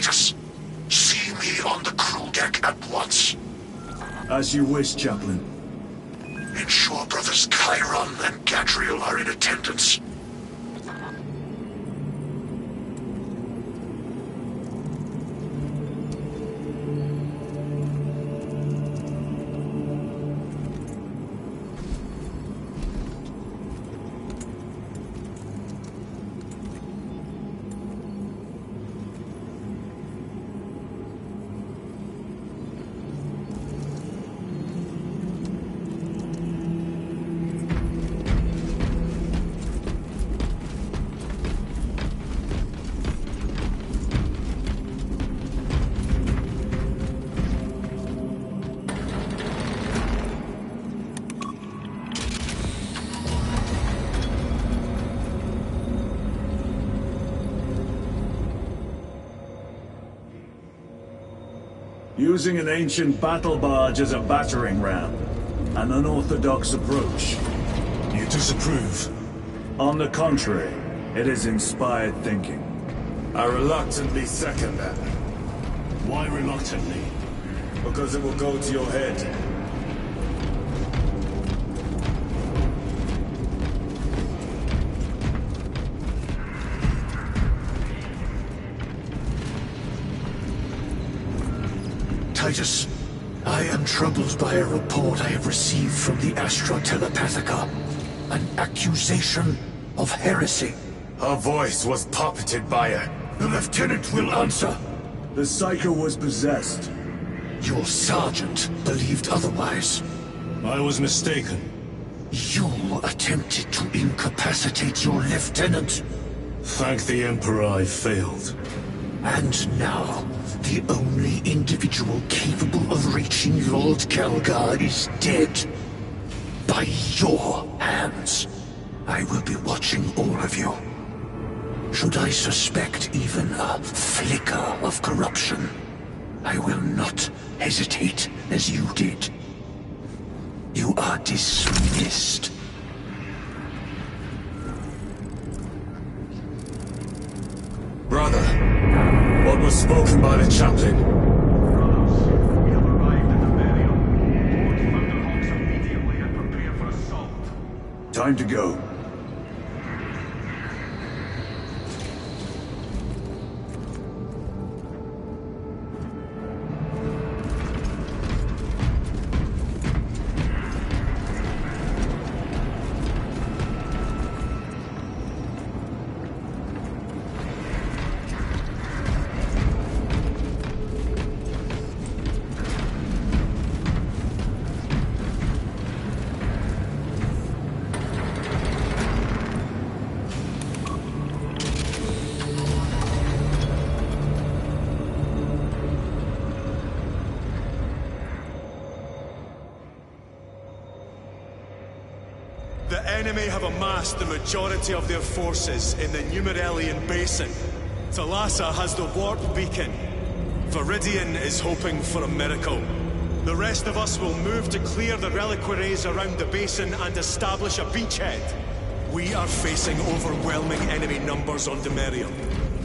Titus, see me on the crew deck at once. As you wish, Chaplain. Ensure brothers Chiron and Gadriel are in attendance. Using an ancient battle barge as a battering ram. An unorthodox approach. You disapprove? On the contrary, it is inspired thinking. I reluctantly second that. Why reluctantly? Because it will go to your head. Titus, I am troubled by a report I have received from the Astra Telepathica. An accusation of heresy. Her voice was puppeted by her. The lieutenant will answer. The Psycho was possessed. Your sergeant believed otherwise. I was mistaken. You attempted to incapacitate your lieutenant. Thank the Emperor I failed. And now, the only individual capable of reaching Lord Kelgar is dead. By your hands. I will be watching all of you. Should I suspect even a flicker of corruption, I will not hesitate as you did. You are dismissed. Brother, what was spoken by the chaplain? We have arrived at the burial. Board Thunderhawks immediately and prepare for assault. Time to go. The enemy have amassed the majority of their forces in the Numeralian Basin. Thalassa has the warp beacon. Viridian is hoping for a miracle. The rest of us will move to clear the reliquaries around the basin and establish a beachhead. We are facing overwhelming enemy numbers on Demerium.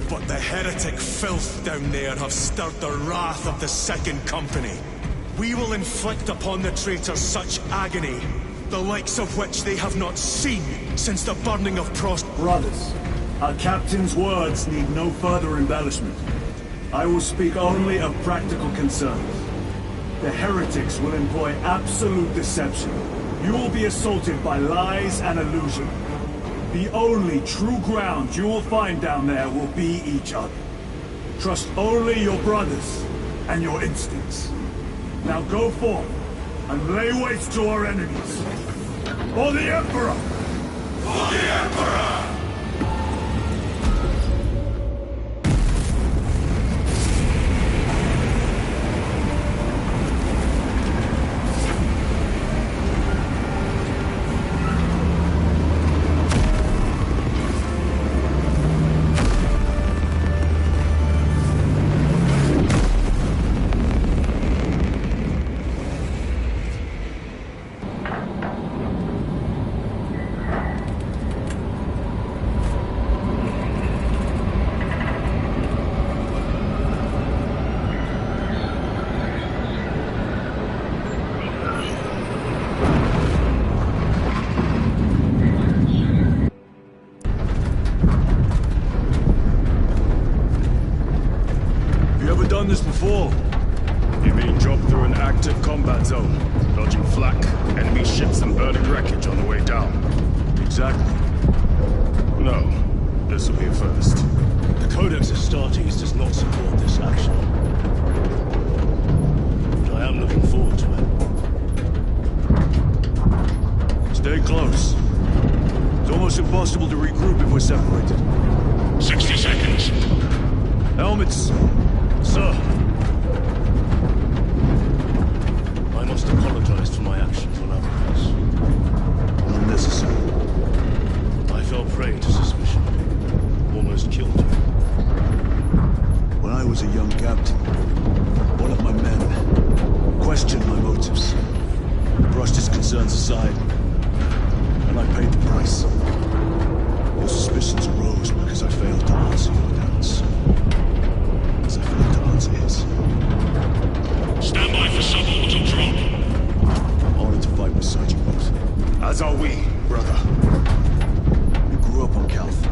But the heretic filth down there have stirred the wrath of the Second Company. We will inflict upon the traitors such agony, the likes of which they have not seen since the burning of Prost. Brothers, our captain's words need no further embellishment. I will speak only of practical concerns. The heretics will employ absolute deception. You will be assaulted by lies and illusion. The only true ground you will find down there will be each other. Trust only your brothers and your instincts. Now go forth and lay waste to our enemies. For the Emperor! For the Emperor! done this before. You mean drop through an active combat zone, dodging flak, enemy ships and burning wreckage on the way down? Exactly. No. This will be a first. The Codex Astartes does not support this action. But I am looking forward to it. Stay close. It's almost impossible to regroup if we're separated. 60 seconds. Helmets! Sir! I must apologize for my actions on Alvarez. Unnecessary. I fell prey to suspicion. Almost killed him. When I was a young captain, one of my men questioned my motives, brushed his concerns aside, and I paid the price. Your suspicions arose because I failed to answer your doubts. As I failed to answer his. Stand by for suborbital drop. Honored to fight beside you both. As are we, brother. We grew up on Calth.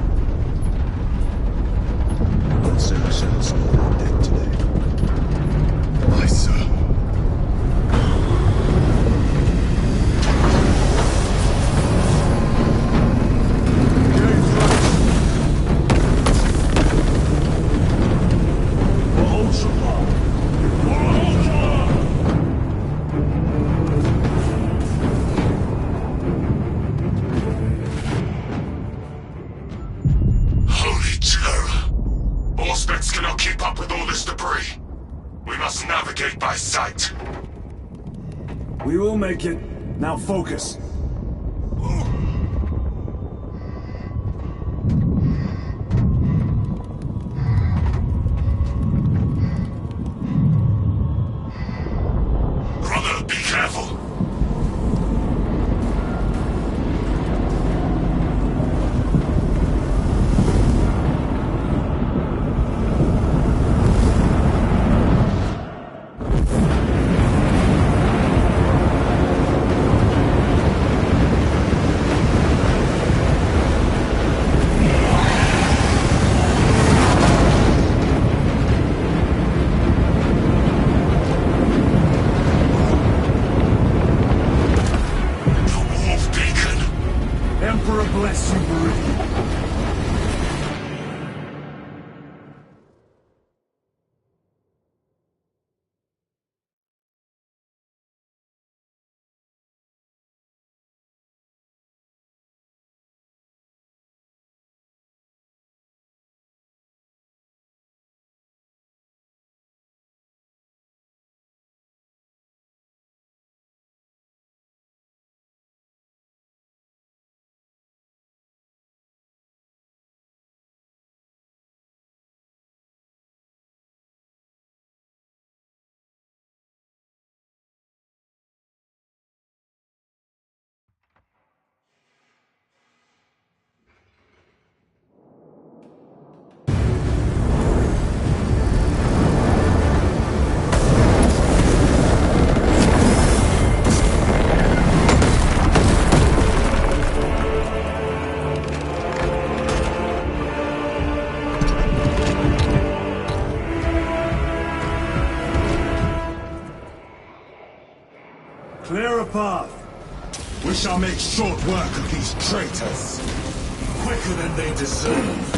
I'd say I settled some of that debt today. Aye, sir. Holy terror! Auspex cannot keep up with all this debris. We must navigate by sight. We will make it. Now focus. Brother, be careful. Emperor bless you, Meridian. Clear a path. We shall make short work of these traitors. Quicker than they deserve.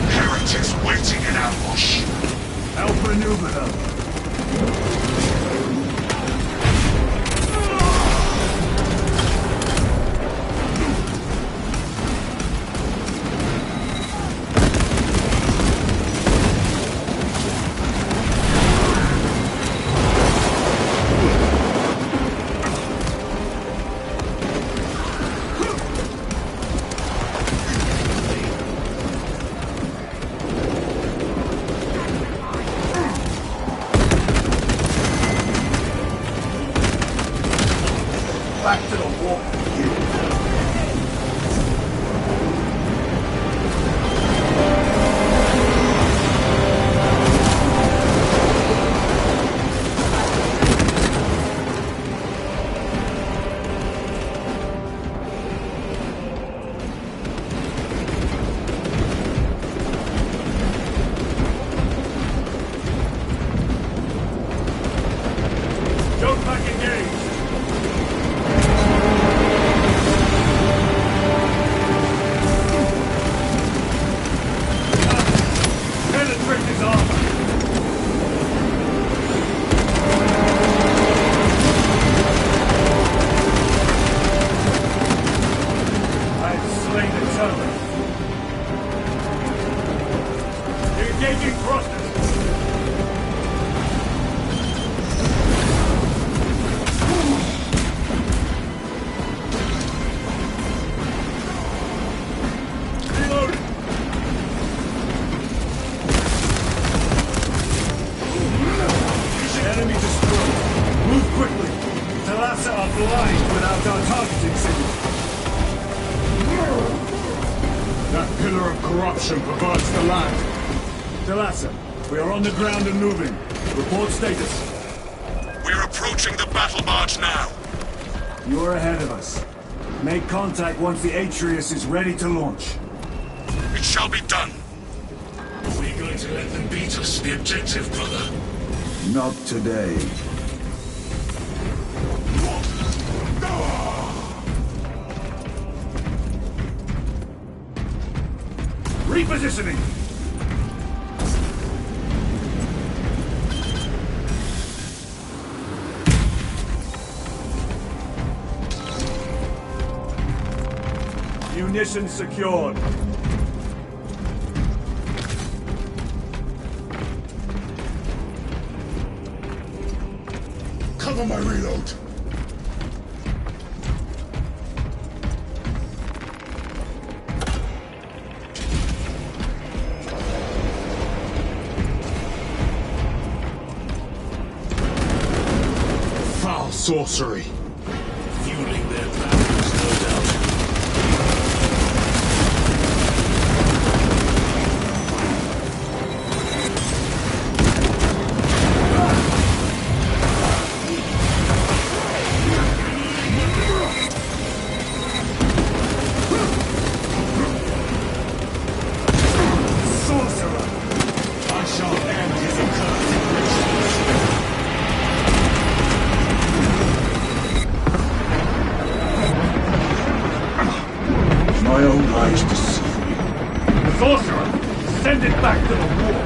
Heretics waiting in ambush. Help maneuver them. Engaging thrusters! Reloading! Enemy destroyed. Move quickly. Talassa are blind without our targeting signal. That pillar of corruption perverts the land. Talassa, we are on the ground and moving. Report status. We're approaching the battle barge now. You are ahead of us. Make contact once the Atreus is ready to launch. It shall be done. Are we going to let them beat us to the objective, brother? Not today. Repositioning! Munitions secured. Cover my reload. Foul sorcery. Fueling their batteries, no doubt. Sorcerer! I shall end his accursed rituals. My own eyes deceive me. Sorcerer! Send it back to the war!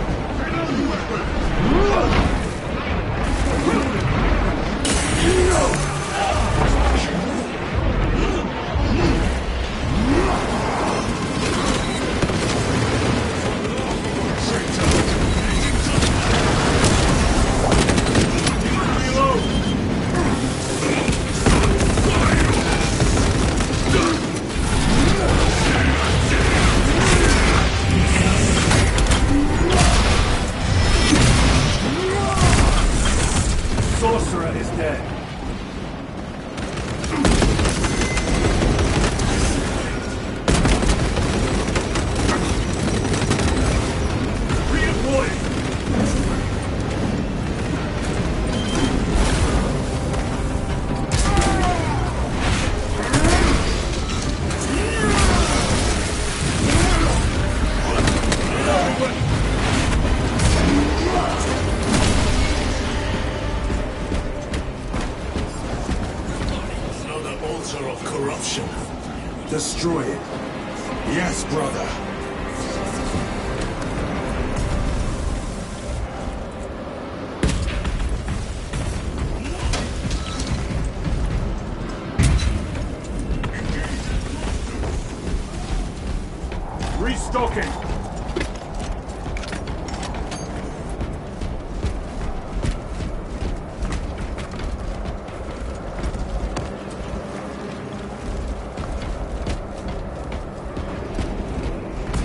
Sorcerer is dead. Redeploying! Another altar of corruption. Destroy it. Yes, brother. Restocking!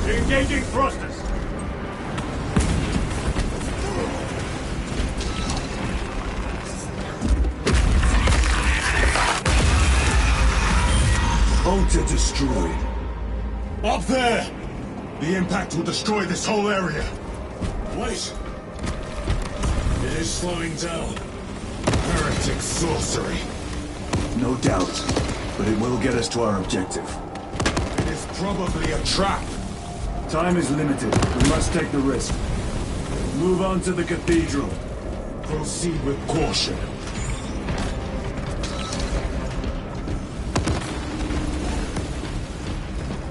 Engaging thrusters! Altar destroyed. Up there! The impact will destroy this whole area. Wait! It is slowing down. Heretic sorcery. No doubt, but it will get us to our objective. It is probably a trap. Time is limited. We must take the risk. Move on to the cathedral. Proceed with caution.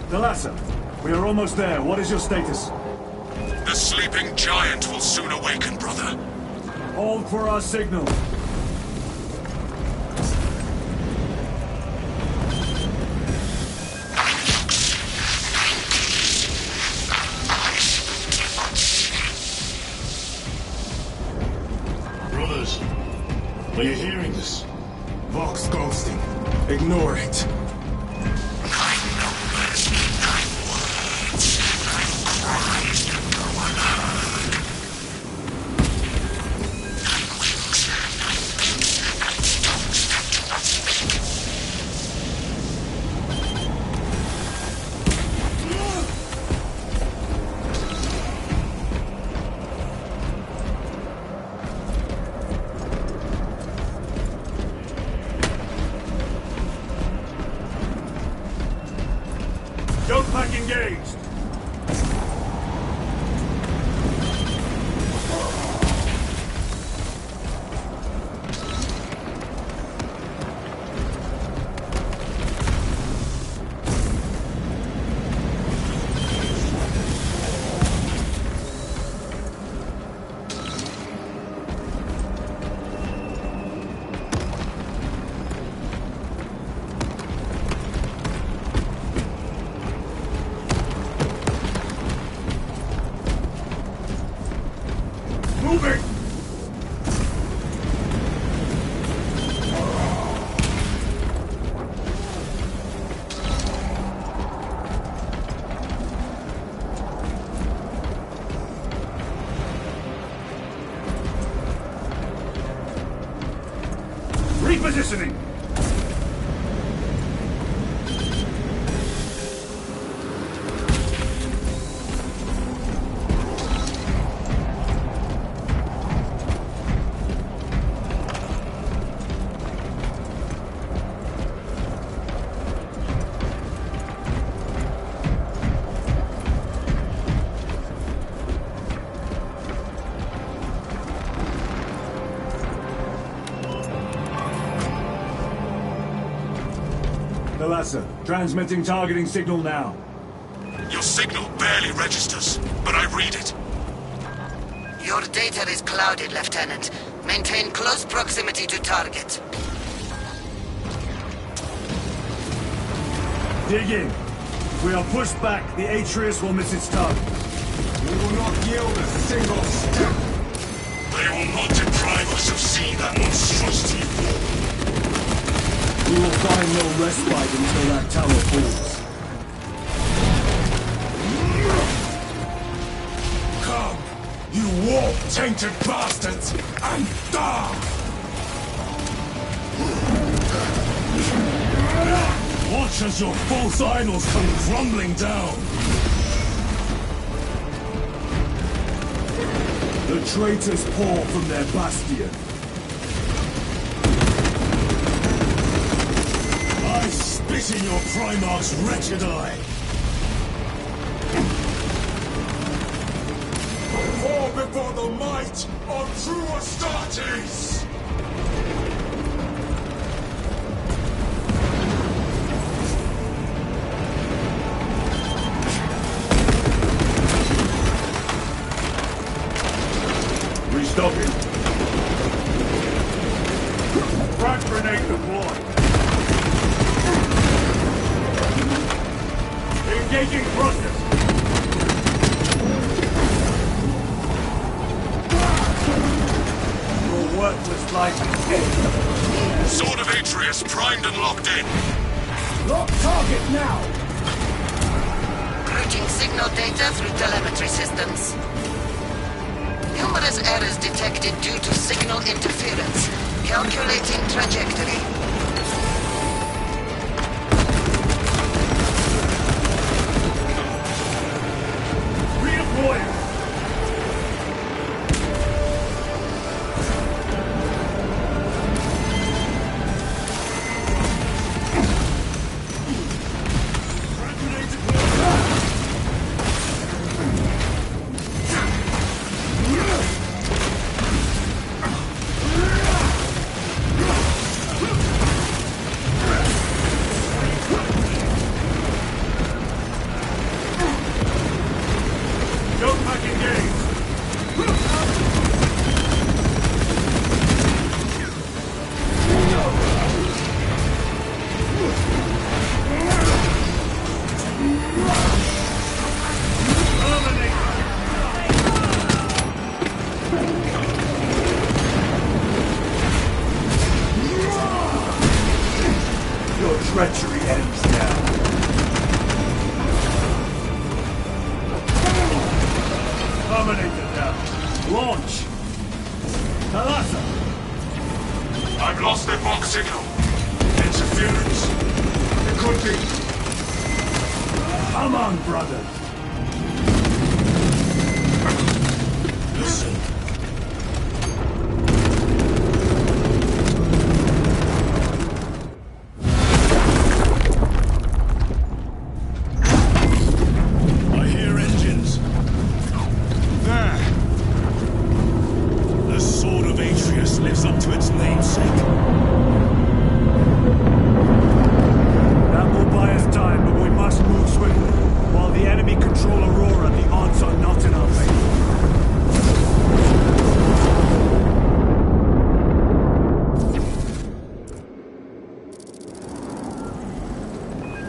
Talassa, we are almost there. What is your status? The sleeping giant will soon awaken, brother. Hold for our signal. Are you hearing this? Vox ghosting. Ignore it. Jump pack engaged! Moving! Repositioning! Thalassa, transmitting targeting signal now. Your signal barely registers, but I read it. Your data is clouded, Lieutenant. Maintain close proximity to target. Dig in. If we are pushed back, the Atreus will miss its target. We will not yield a single step. They will not deprive us of seeing that monstrosity fall. We will find no respite until that tower falls. Come, you warp-tainted bastards, and die! Watch as your false idols come crumbling down! The traitors pour from their bastion. I spit in your Primarch's wretched eye! Fall before the might of true Astartes! Restocking. Frag grenade deployed. Engaging thrusters. Your worthless life is dead. Sword of Atreus primed and locked in. Lock target now! Routing signal data through telemetry systems. Numerous errors detected due to signal interference. Calculating trajectory. Redeploying! Frag grenade deployed! then. Listen. I hear engines. There. The Sword of Atreus lives up to its namesake. That will buy us time, but we must move swiftly. While the enemy control Aurora, the odds are not in our favor.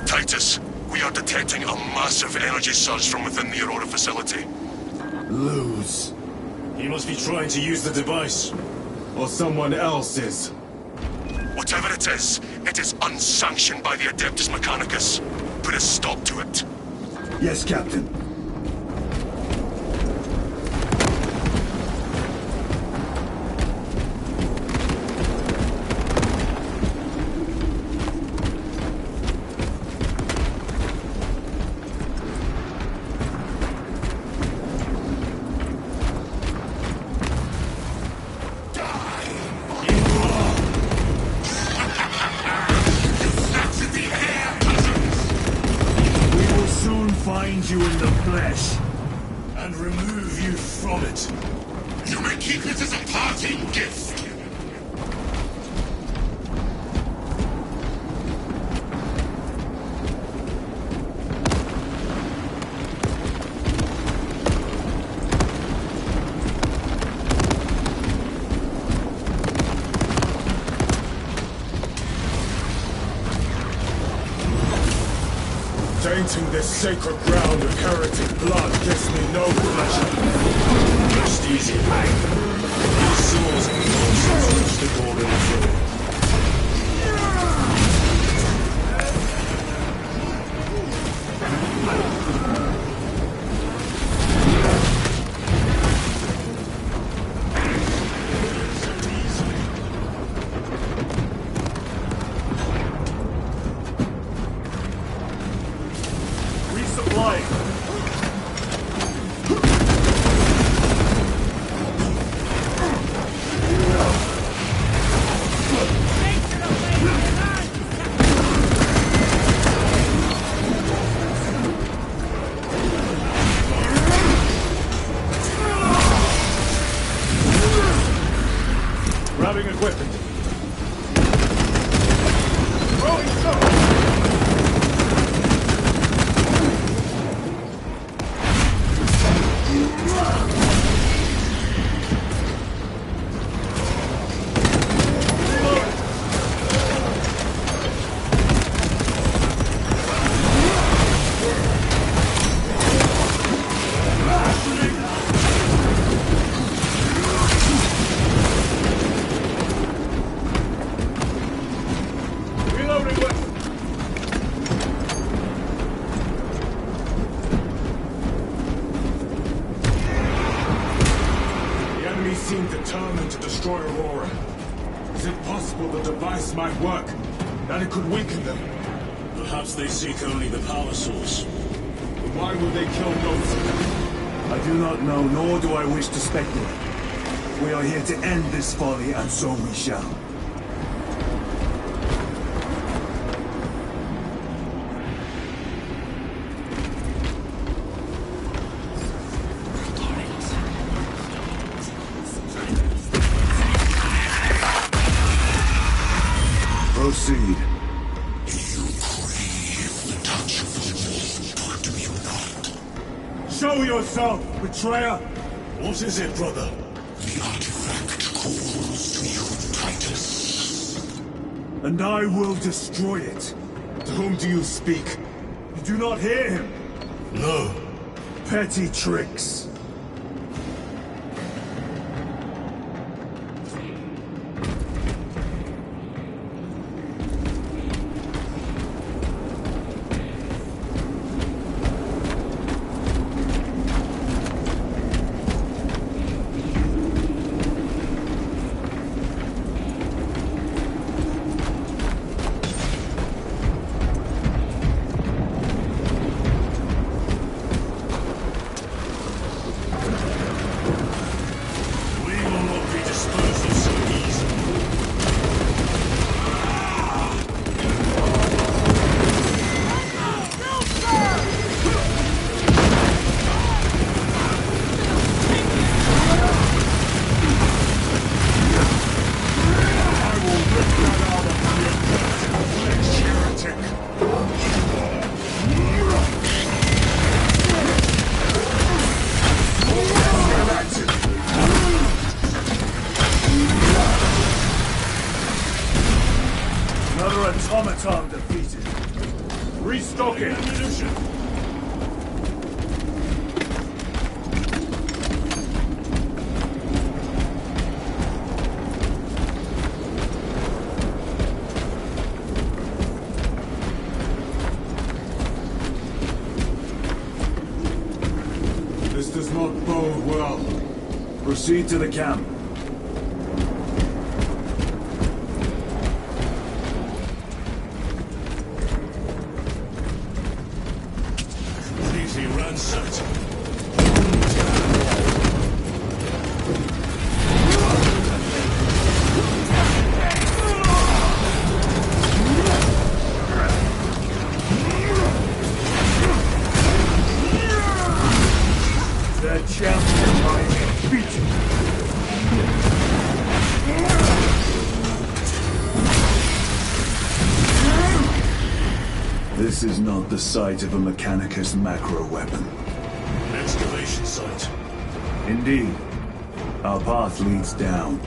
Titus, we are detecting a massive energy surge from within the Aurora facility. Lose. He must be trying to use the device. Or someone else is. Whatever it is unsanctioned by the Adeptus Mechanicus. Put a stop to it. Yes, Captain. Find you in the flesh. And remove you from it. You may keep it as a parting gift. Tainting this sacred ground of heretic blood gives me no pleasure. Rest easy. These swords and nonsense reach the golden throne. Grabbing equipment. Rolling stone! Seem determined to destroy Aurora. Is it possible the device might work? That it could weaken them? Perhaps they seek only the power source. But why would they kill Nova? I do not know, nor do I wish to speculate. We are here to end this folly, and so we shall. Proceed. You crave the touch of the Lord, do you not? Show yourself, betrayer! What is it, brother? The artifact calls to you, Titus. And I will destroy it. To whom do you speak? You do not hear him. No. Petty tricks. Proton defeated. Restocking. Ammunition. This does not bode well. Proceed to the camp. Completely ransacked. The champion might beat you. This is not the site of a Mechanicus macro weapon. An excavation site. Indeed. Our path leads down.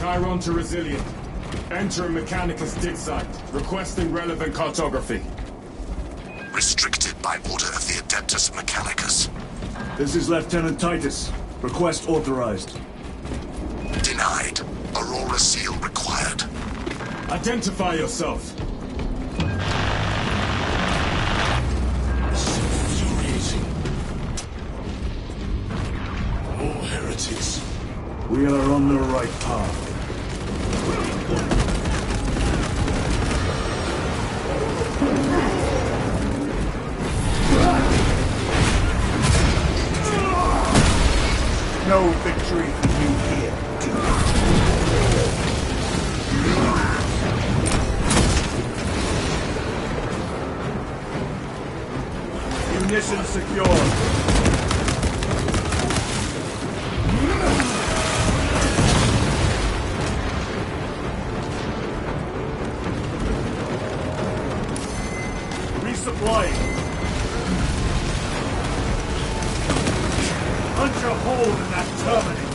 Chiron to Resilient. Enter Mechanicus dig site. Requesting relevant cartography. Restricted by order of the Adeptus Mechanicus. This is Lieutenant Titus. Request authorized. Denied. Aurora seal required. Identify yourself. This is infuriating. More heretics. We are on the right path. No victory for you here, dude. Munitions secured. Resupplying. Punch a hole in that terminal.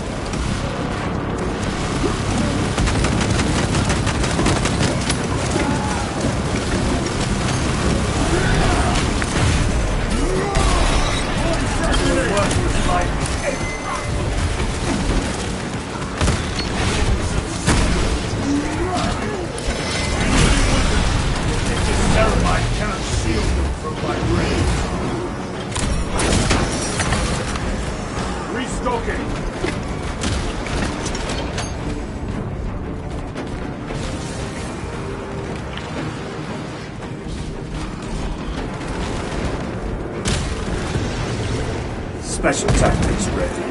Special tactics ready.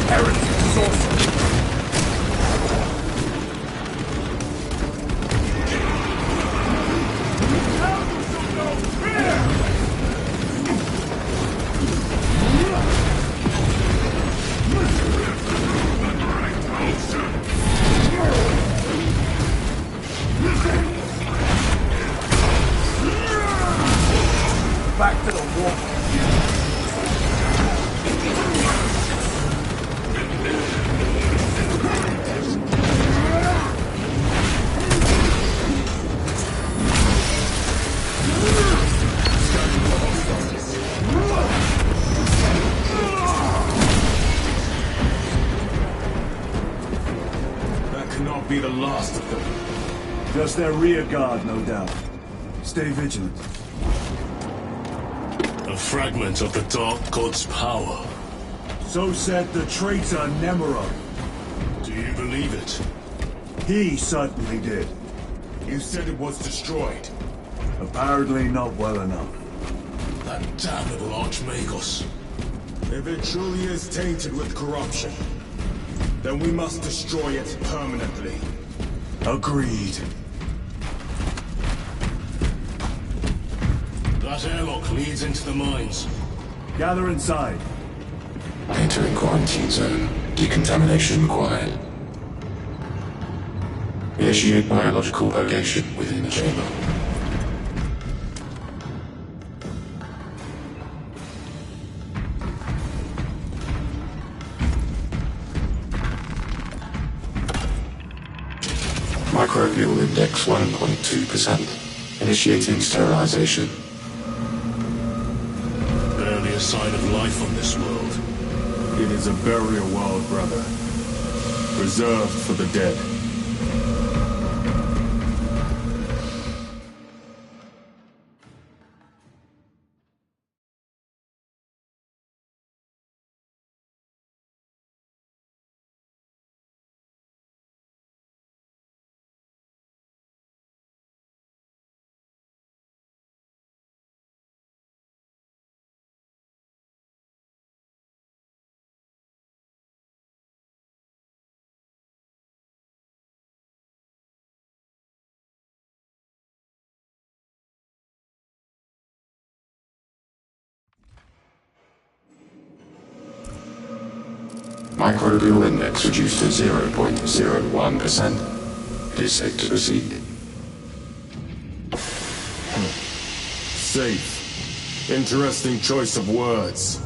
Heretic sorcery. Back to the wall. Be the last of them. Just their rear guard, no doubt. Stay vigilant. A fragment of the Dark God's power. So said the traitor Nemero. Do you believe it? He certainly did. You said it was destroyed. Apparently not well enough. That damnable Archmagos. If it truly is tainted with corruption, Then we must destroy it permanently. Agreed. That airlock leads into the mines. Gather inside. Entering quarantine zone. Decontamination required. Initiate biological purgation within the chamber. Microbial index 1.2%. Initiating sterilization. Barely a sign of life on this world. It is a burial world, brother. Reserved for the dead. Microbial index reduced to 0.01%. It is safe to proceed. Safe. Interesting choice of words.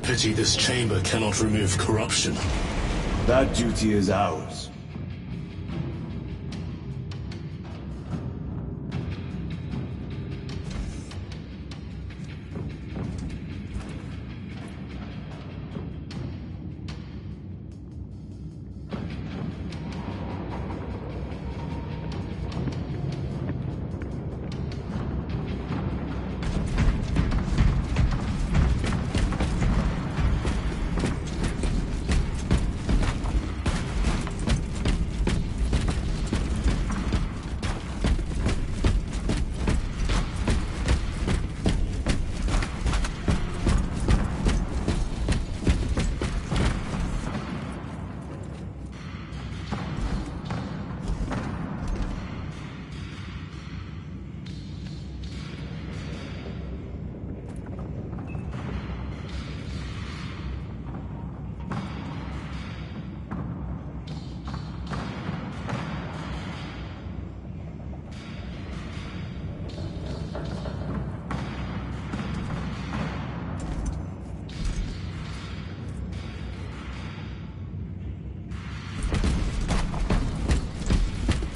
Pity this chamber cannot remove corruption. That duty is ours.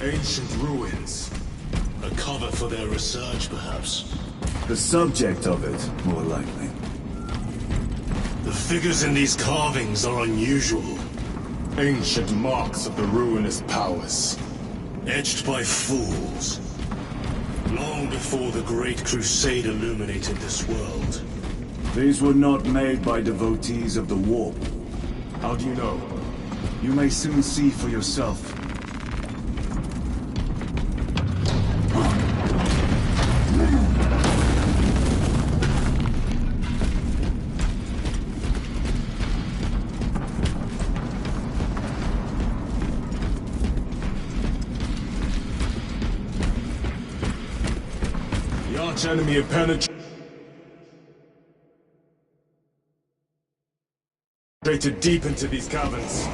Ancient ruins. A cover for their research, perhaps. The subject of it, more likely. The figures in these carvings are unusual. Ancient marks of the ruinous powers. Etched by fools. Long before the Great Crusade illuminated this world. These were not made by devotees of the warp. How do you know? You may soon see for yourself. The arch-enemy have penetrated deep into these caverns.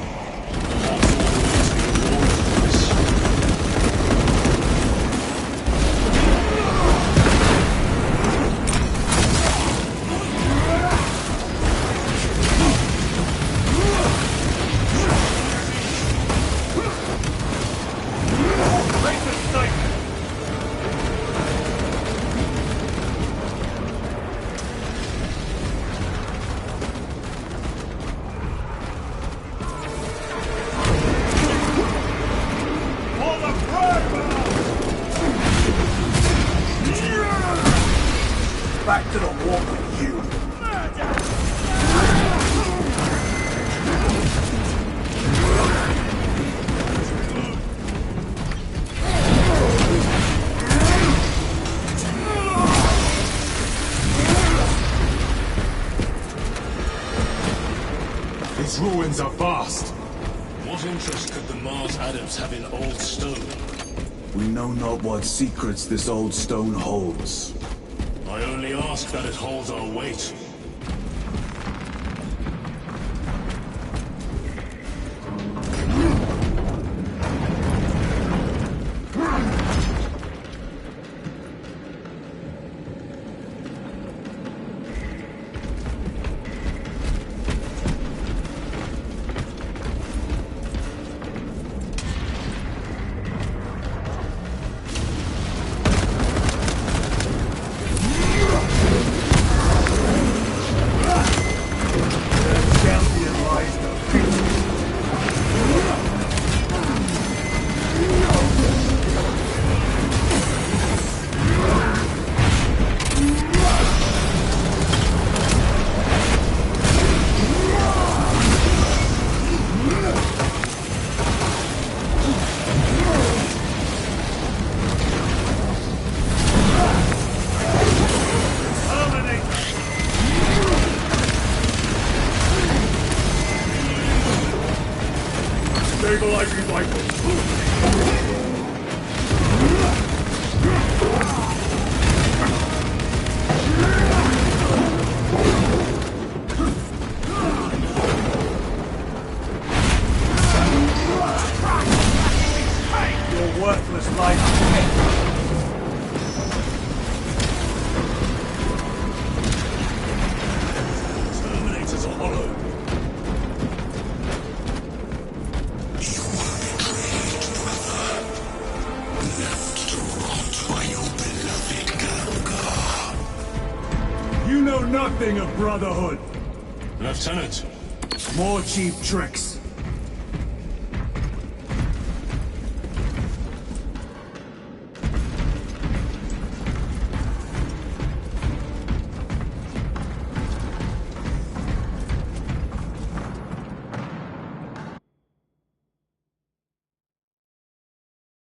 Back to the warp with you. These ruins are vast. What interest could the Mars adepts have in old stone? We know not what secrets this old stone holds. I only ask that it holds our weight. Stabilizing rifles. Your worthless life. Terminators are hollow. You know nothing of brotherhood. Lieutenant, More cheap tricks.